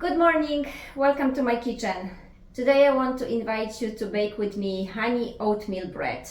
Good morning, welcome to my kitchen. Today I want to invite you to bake with me honey oatmeal bread.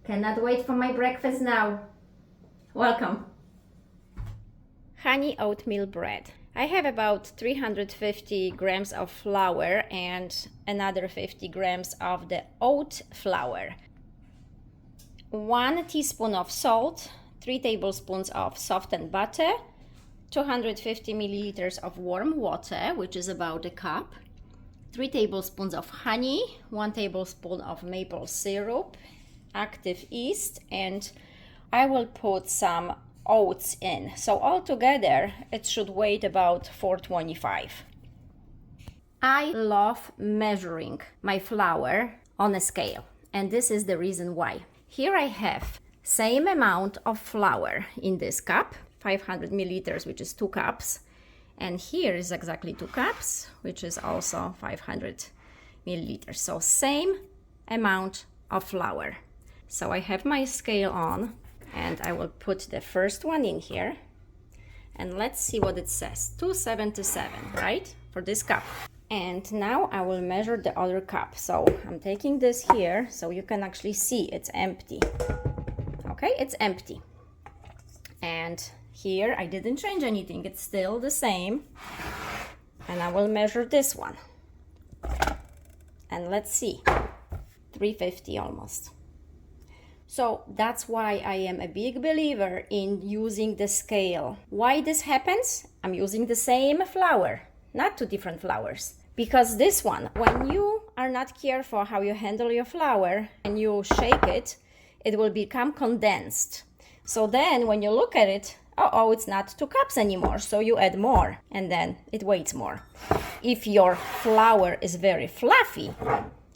Cannot wait for my breakfast now. Welcome. Honey oatmeal bread. I have about 350 grams of flour and another 50 grams of the oat flour. 1 teaspoon of salt, 3 tablespoons of softened butter, 250 milliliters of warm water, which is about a cup, 3 tablespoons of honey, 1 tablespoon of maple syrup, active yeast, and I will put some oats in. So altogether it should weigh about 425. I love measuring my flour on a scale, and this is the reason why. Here I have same amount of flour in this cup, 500 milliliters, which is 2 cups, and here is exactly 2 cups, which is also 500 milliliters. So same amount of flour. So I have my scale on, and I will put the first one in here, and let's see what it says. 277, right, for this cup. And now I will measure the other cup. So I'm taking this here so you can actually see it's empty. Okay, it's empty. And here I didn't change anything, it's still the same. And I will measure this one. And let's see, 350 almost. So that's why I am a big believer in using the scale. Why this happens? I'm using the same flour, not 2 different flours. Because this one, when you are not careful how you handle your flour and you shake it, it will become condensed. So then when you look at it, oh, it's not 2 cups anymore, so you add more and then it weighs more. If your flour is very fluffy,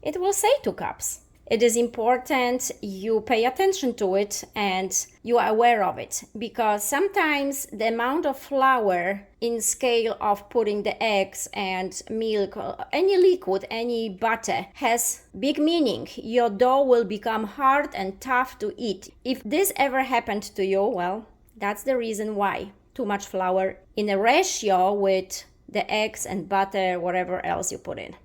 it will say 2 cups. It is important you pay attention to it and you are aware of it, because sometimes the amount of flour in scale of putting the eggs and milk, any liquid, any butter, has big meaning. Your dough will become hard and tough to eat. If this ever happened to you, well, that's the reason why. Too much flour in a ratio with the eggs and butter, whatever else you put in.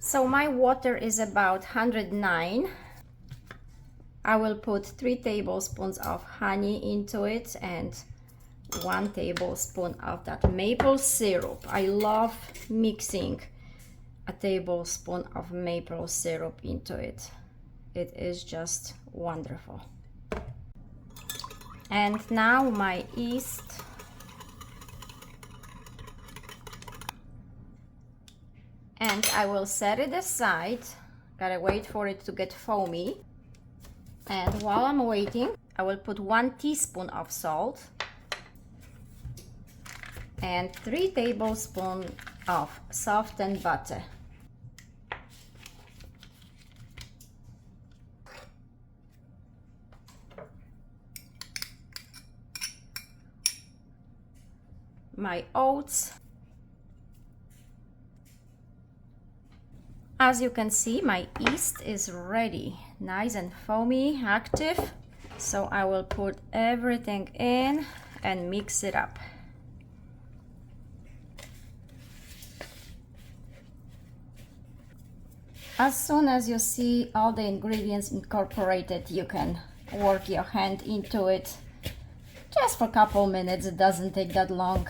So my water is about 109. I will put 3 tablespoons of honey into it and 1 tablespoon of that maple syrup. I love mixing a tablespoon of maple syrup into it. It is just wonderful. And now my yeast. And I will set it aside. Gotta wait for it to get foamy. And while I'm waiting, I will put 1 teaspoon of salt and 3 tablespoons of softened butter. My oats. As you can see, my yeast is ready, nice and foamy, active. So I will put everything in and mix it up. As soon as you see all the ingredients incorporated, you can work your hand into it just for a couple minutes. It doesn't take that long.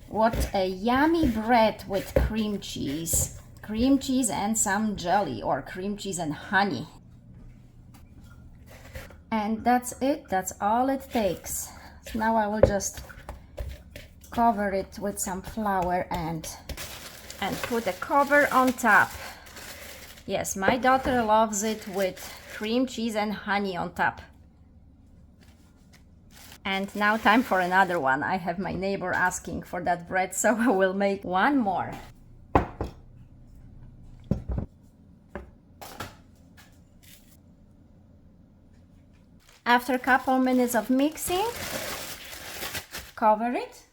What a yummy bread with cream cheese and some jelly, or cream cheese and honey. And that's it, that's all it takes. So now I will just cover it with some flour and put a cover on top. Yes, my daughter loves it with cream cheese and honey on top. And now time for another one. I have my neighbor asking for that bread, so I will make one more. After a couple minutes of mixing, cover it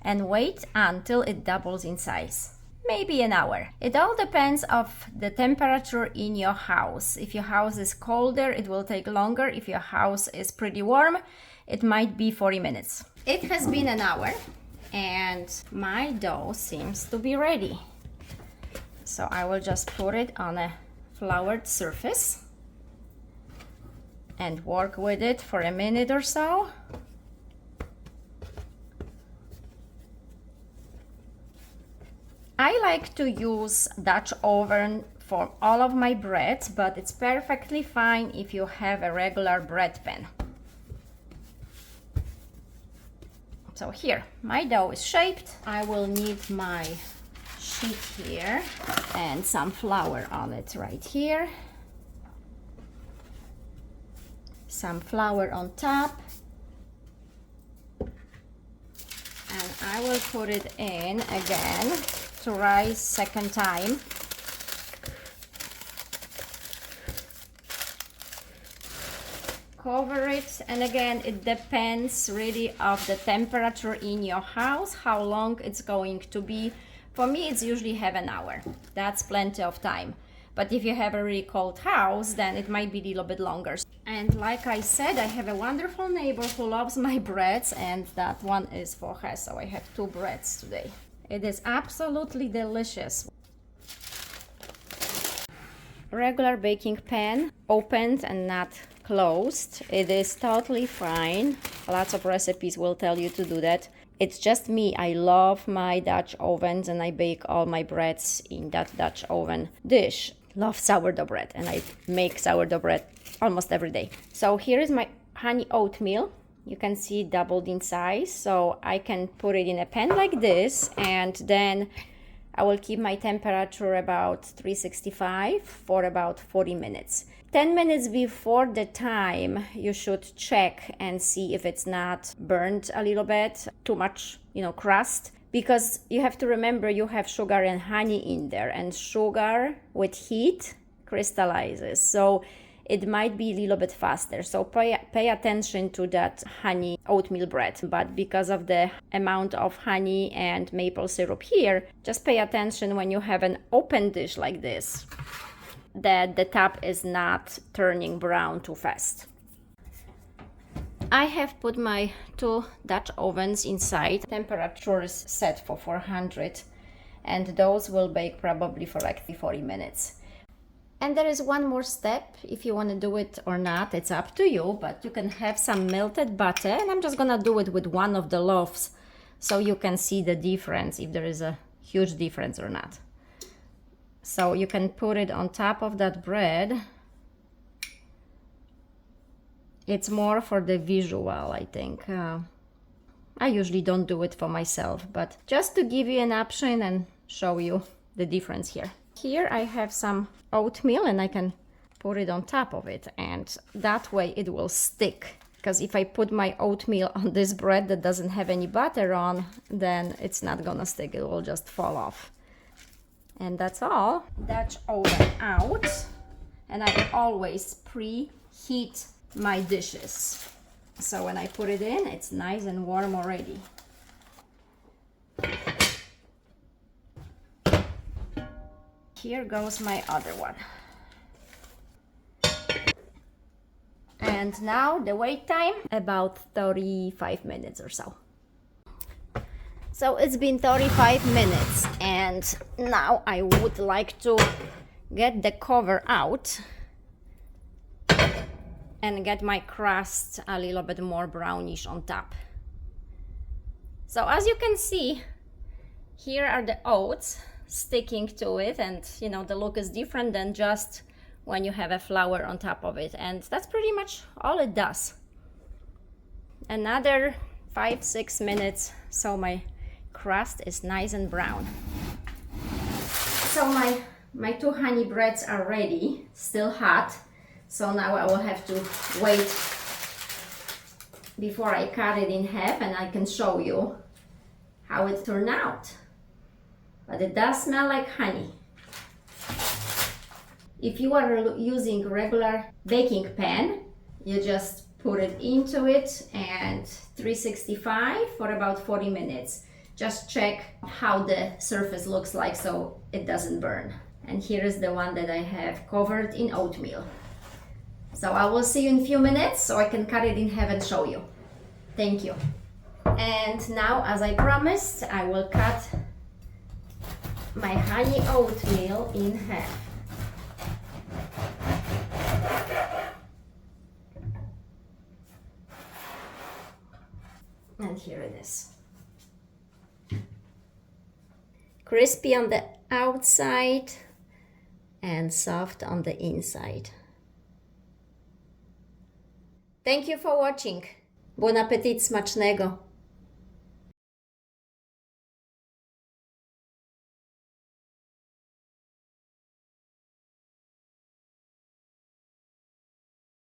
and wait until it doubles in size. maybe an hour. It all depends of the temperature in your house. If your house is colder, it will take longer. If your house is pretty warm, it might be 40 minutes. It has been an hour and my dough seems to be ready. So I will just put it on a floured surface and work with it for a minute or so. I like to use Dutch oven for all of my breads, but it's perfectly fine if you have a regular bread pan. So here, my dough is shaped. I will need my sheet here and some flour on it right here. Some flour on top. And I will put it in again to rise second time. Cover it, and again it depends really of the temperature in your house, how long it's going to be. For me it's usually half an hour. That's plenty of time. But if you have a really cold house, then it might be a little bit longer. And like I said, I have a wonderful neighbor who loves my breads, and that one is for her, so I have 2 breads today. It is absolutely delicious. Regular baking pan, opened and not closed. It is totally fine. Lots of recipes will tell you to do that. It's just me. I love my Dutch ovens and I bake all my breads in that Dutch oven dish. Love sourdough bread and I make sourdough bread almost every day. So here is my honey oatmeal. You can see it doubled in size, so I can put it in a pan like this, and then I will keep my temperature about 365 for about 40 minutes. 10 minutes before the time, you should check and see if it's not burnt a little bit, too much, crust, because you have to remember you have sugar and honey in there, and sugar with heat crystallizes. So it might be a little bit faster. So pay attention to that honey oatmeal bread. But because of the amount of honey and maple syrup here, just pay attention when you have an open dish like this, that the top is not turning brown too fast. I have put my 2 Dutch ovens inside. Temperature is set for 400 and those will bake probably for like 40 minutes. And there is one more step, if you want to do it or not, it's up to you, but you can have some melted butter, and I'm just gonna do it with one of the loaves so you can see the difference, if there is a huge difference or not. So you can put it on top of that bread. It's more for the visual, I think. I usually don't do it for myself, but just to give you an option and show you the difference here. Here I have some oatmeal and I can put it on top of it, and that way it will stick. Because if I put my oatmeal on this bread that doesn't have any butter on, then it's not gonna stick, it will just fall off. And that's all. Dutch oven out, and I always preheat my dishes. So when I put it in, it's nice and warm already. Here goes my other one. And now the wait time, about 35 minutes or so. So it's been 35 minutes and now I would like to get the cover out and get my crust a little bit more brownish on top. So as you can see, here are the oats sticking to it, and the look is different than just when you have a flour on top of it, and that's pretty much all it does. Another 5-6 minutes so my crust is nice and brown. So my 2 honey breads are ready, still hot, so now I will have to wait before I cut it in half and I can show you how it turned out. But it does smell like honey. If you are using regular baking pan, you just put it into it and 365 for about 40 minutes. Just check how the surface looks like so it doesn't burn. And here is the one that I have covered in oatmeal. So I will see you in a few minutes so I can cut it in half and show you. Thank you. And now, as I promised, I will cut my honey oatmeal in half. And here it is. Crispy on the outside and soft on the inside. Thank you for watching. Bon appetit, smacznego!